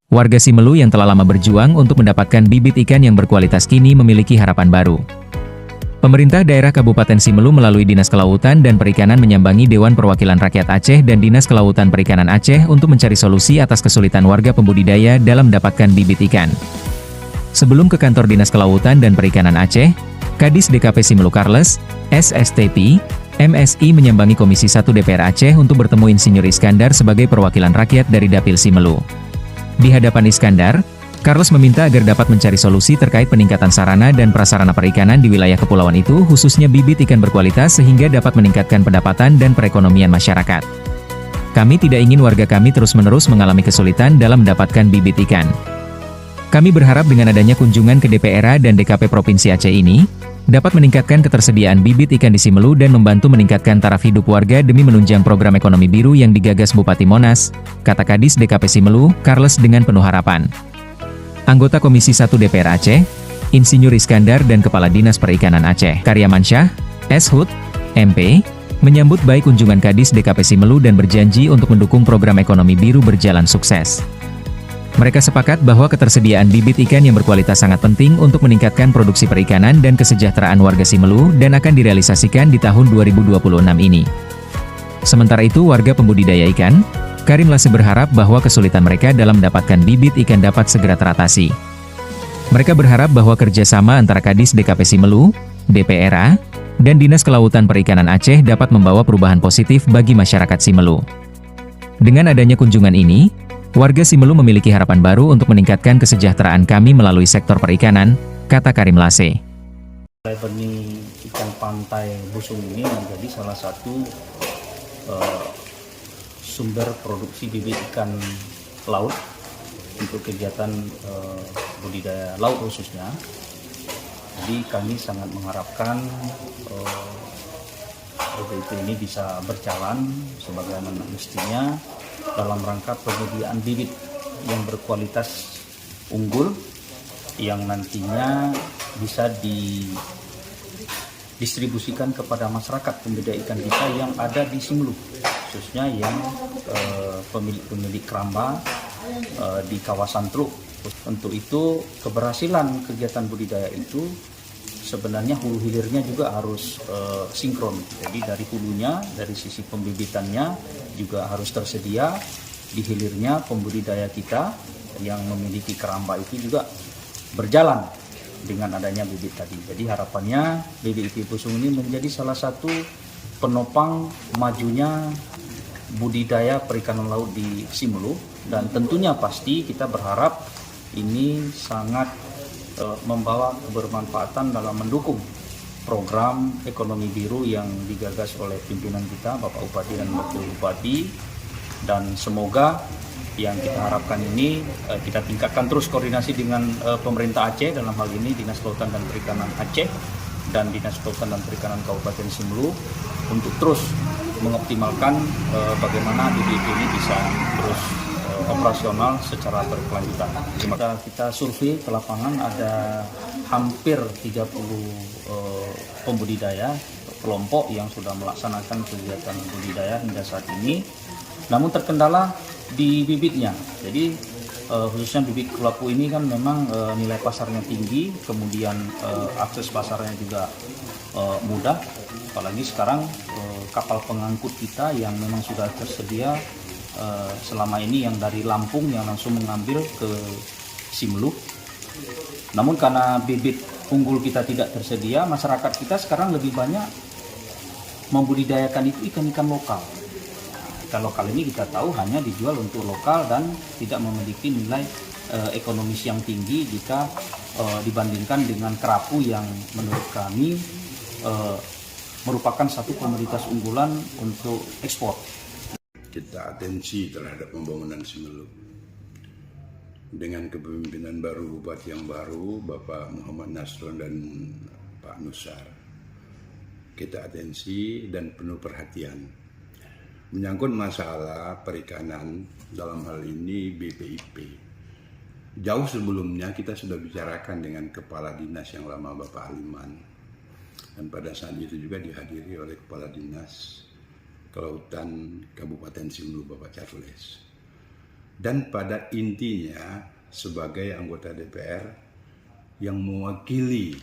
Warga Simelu yang telah lama berjuang untuk mendapatkan bibit ikan yang berkualitas kini memiliki harapan baru. Pemerintah daerah Kabupaten Simelu melalui Dinas Kelautan dan Perikanan menyambangi Dewan Perwakilan Rakyat Aceh dan Dinas Kelautan Perikanan Aceh untuk mencari solusi atas kesulitan warga pembudidaya dalam mendapatkan bibit ikan. Sebelum ke kantor Dinas Kelautan dan Perikanan Aceh, Kadis DKP Simelu Carles, SSTP, MSI menyambangi Komisi 1 DPR Aceh untuk bertemu Insinyur Iskandar sebagai perwakilan rakyat dari Dapil Simelu. Di hadapan Iskandar, Carles meminta agar dapat mencari solusi terkait peningkatan sarana dan prasarana perikanan di wilayah kepulauan itu, khususnya bibit ikan berkualitas sehingga dapat meningkatkan pendapatan dan perekonomian masyarakat. Kami tidak ingin warga kami terus-menerus mengalami kesulitan dalam mendapatkan bibit ikan. Kami berharap dengan adanya kunjungan ke DPRA dan DKP Provinsi Aceh ini, dapat meningkatkan ketersediaan bibit ikan di Simelu dan membantu meningkatkan taraf hidup warga demi menunjang program ekonomi biru yang digagas Bupati Monas, kata Kadis DKP Simelu, Carles dengan penuh harapan. Anggota Komisi 1 DPR Aceh, Insinyur Iskandar dan Kepala Dinas Perikanan Aceh, Karyamansyah, Shut, MP, menyambut baik kunjungan Kadis DKP Simelu dan berjanji untuk mendukung program ekonomi biru berjalan sukses. Mereka sepakat bahwa ketersediaan bibit ikan yang berkualitas sangat penting untuk meningkatkan produksi perikanan dan kesejahteraan warga Simelu dan akan direalisasikan di tahun 2026 ini. Sementara itu warga pembudidaya ikan, Karim Lase berharap bahwa kesulitan mereka dalam mendapatkan bibit ikan dapat segera teratasi. Mereka berharap bahwa kerjasama antara Kadis DKP Simelu, DPRA, dan Dinas Kelautan Perikanan Aceh dapat membawa perubahan positif bagi masyarakat Simelu. Dengan adanya kunjungan ini, warga Simelu memiliki harapan baru untuk meningkatkan kesejahteraan kami melalui sektor perikanan, kata Karim Lase. Benih ikan pantai busung ini menjadi salah satu sumber produksi bibit ikan laut untuk kegiatan budidaya laut khususnya. Jadi kami sangat mengharapkan BPIP ini bisa berjalan sebagaimana mestinya dalam rangka penyediaan bibit yang berkualitas unggul yang nantinya bisa didistribusikan kepada masyarakat pembudidaya ikan kita yang ada di Simelu, khususnya yang pemilik keramba di kawasan Truk. Untuk itu keberhasilan kegiatan budidaya itu sebenarnya hulu hilirnya juga harus sinkron. Jadi dari hulunya, dari sisi pembibitannya juga harus tersedia, di hilirnya pembudidaya kita yang memiliki keramba itu juga berjalan dengan adanya bibit tadi. Jadi harapannya BPIP Busung ini menjadi salah satu penopang majunya budidaya perikanan laut di Simelu, dan tentunya pasti kita berharap ini sangat membawa kebermanfaatan dalam mendukung program ekonomi biru yang digagas oleh pimpinan kita, Bapak Bupati dan Wakil Bupati, dan semoga yang kita harapkan ini kita tingkatkan terus koordinasi dengan pemerintah Aceh, dalam hal ini Dinas Kelautan dan Perikanan Aceh dan Dinas Kelautan dan Perikanan Kabupaten Simelu untuk terus mengoptimalkan bagaimana BPIP ini bisa terus operasional secara berkelanjutan. Kita survei ke lapangan, ada hampir 30 pembudidaya kelompok yang sudah melaksanakan kegiatan budidaya hingga saat ini. Namun terkendala di bibitnya. Jadi khususnya bibit kulapu ini kan memang nilai pasarnya tinggi, kemudian akses pasarnya juga mudah. Apalagi sekarang kapal pengangkut kita yang memang sudah tersedia selama ini yang dari Lampung yang langsung mengambil ke Simelu. Namun karena bibit unggul kita tidak tersedia, masyarakat kita sekarang lebih banyak membudidayakan itu ikan-ikan lokal. Ikan lokal ini kita tahu hanya dijual untuk lokal dan tidak memiliki nilai ekonomis yang tinggi jika dibandingkan dengan kerapu yang menurut kami merupakan satu komoditas unggulan untuk ekspor. Kita atensi terhadap pembangunan Simelu dengan kepemimpinan baru Bupati yang baru, Bapak Muhammad Nasron dan Pak Nusar. Kita atensi dan penuh perhatian menyangkut masalah perikanan, dalam hal ini BPIP. Jauh sebelumnya kita sudah bicarakan dengan Kepala Dinas yang lama, Bapak Aliman, dan pada saat itu juga dihadiri oleh Kepala Dinas Kelautan Kabupaten Simelu, Bapak Charles. dan pada intinya sebagai anggota DPR yang mewakili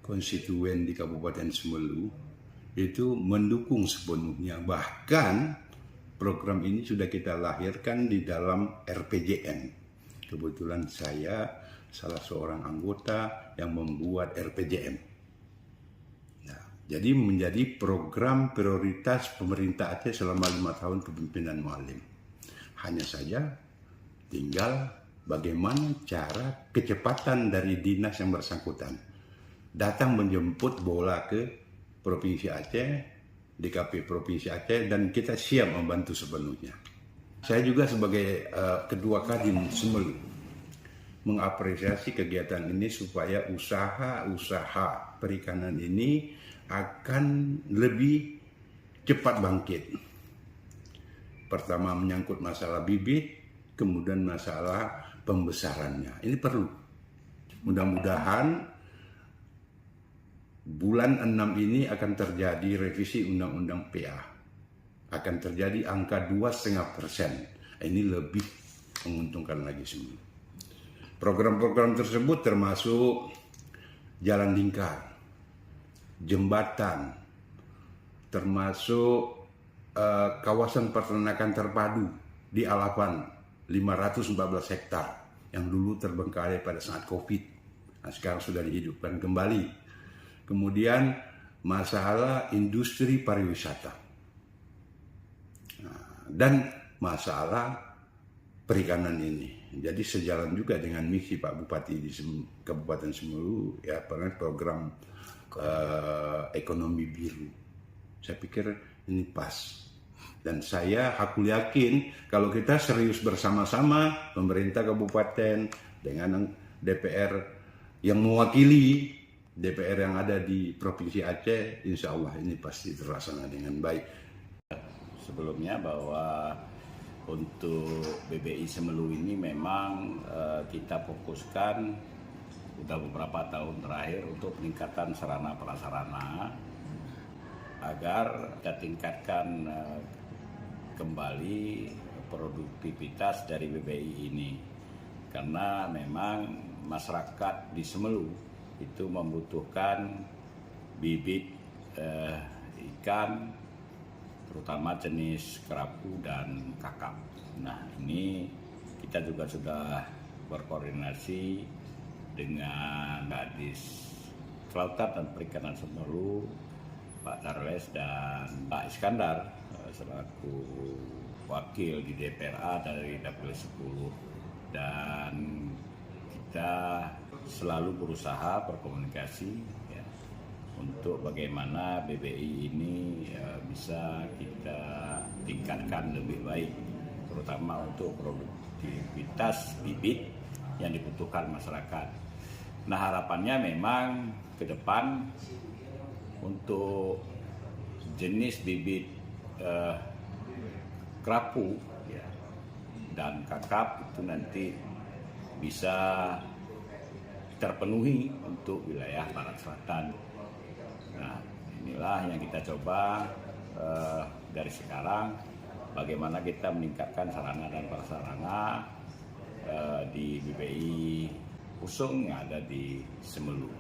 konstituen di Kabupaten Semelu itu mendukung sepenuhnya. Bahkan program ini sudah kita lahirkan di dalam RPJM. Kebetulan saya salah seorang anggota yang membuat RPJM. Nah, jadi menjadi program prioritas pemerintah Aceh selama 5 tahun kepemimpinan Muallim. Hanya saja tinggal bagaimana cara kecepatan dari dinas yang bersangkutan datang menjemput bola ke Provinsi Aceh, DKP Provinsi Aceh, dan kita siap membantu sepenuhnya. Saya juga sebagai Ketua Kadin Semelu mengapresiasi kegiatan ini supaya usaha-usaha perikanan ini akan lebih cepat bangkit. Pertama menyangkut masalah bibit, kemudian masalah pembesarannya. Ini perlu. Mudah-mudahan bulan 6 ini akan terjadi revisi Undang-Undang PA. Akan terjadi angka 2,5%. Ini lebih menguntungkan lagi semua. Program-program tersebut termasuk jalan lingkar, jembatan, termasuk kawasan peternakan terpadu di Alapan 514 hektar yang dulu terbengkalai pada saat COVID. Nah, sekarang sudah dihidupkan kembali. Kemudian masalah industri pariwisata. Nah, dan masalah perikanan ini. Jadi sejalan juga dengan misi Pak Bupati di Kabupaten Semelu, ya, program ekonomi biru. Saya pikir ini pas. Dan aku yakin kalau kita serius bersama-sama, pemerintah kabupaten dengan DPR yang mewakili DPR yang ada di Provinsi Aceh, insya Allah ini pasti terlaksana dengan baik. Sebelumnya bahwa untuk BBI Semelu ini memang kita fokuskan sudah beberapa tahun terakhir untuk peningkatan sarana prasarana agar kita tingkatkan kembali produktivitas dari BBI ini, karena memang masyarakat di Semelu itu membutuhkan bibit ikan, terutama jenis kerapu dan kakap. Nah, ini kita juga sudah berkoordinasi dengan Kadis Kelautan dan Perikanan Semelu, Pak Darwes dan Pak Iskandar selaku wakil di DPRA dari Dapil 10, dan kita selalu berusaha berkomunikasi ya, untuk bagaimana BBI ini bisa kita tingkatkan lebih baik, terutama untuk produktivitas bibit yang dibutuhkan masyarakat. Nah, harapannya memang ke depan untuk jenis bibit kerapu ya, dan kakap itu nanti bisa terpenuhi untuk wilayah Barat Selatan. Nah, inilah yang kita coba dari sekarang, bagaimana kita meningkatkan sarana dan prasarana di BBI Usung yang ada di Semelu.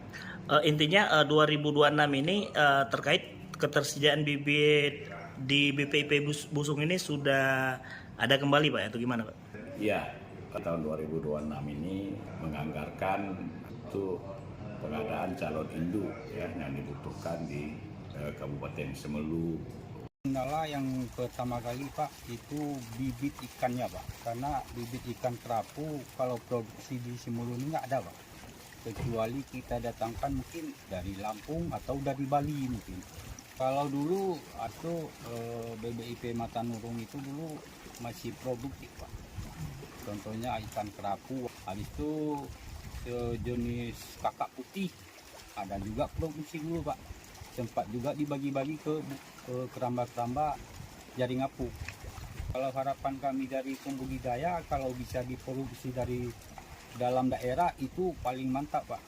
Intinya 2026 ini terkait ketersediaan bibit di BPIP Busung ini sudah ada kembali, Pak, atau gimana, Pak? Iya, tahun 2026 ini menganggarkan untuk pengadaan calon induk ya, yang dibutuhkan di Kabupaten Semelu. Kendala yang pertama kali, Pak, itu bibit ikannya, Pak. Karena bibit ikan kerapu kalau produksi di Semelu ini nggak ada, Pak. Kecuali kita datangkan mungkin dari Lampung atau dari Bali mungkin. Kalau dulu atau BBIP Matanurung itu dulu masih produktif, Pak. Contohnya ikan kerapu, habis itu jenis kakak putih, ada juga produksi dulu, Pak. Sempat juga dibagi-bagi ke keramba-keramba jaring apung. Kalau harapan kami dari pembudidaya, kalau bisa diproduksi dari dalam daerah itu paling mantap, Pak.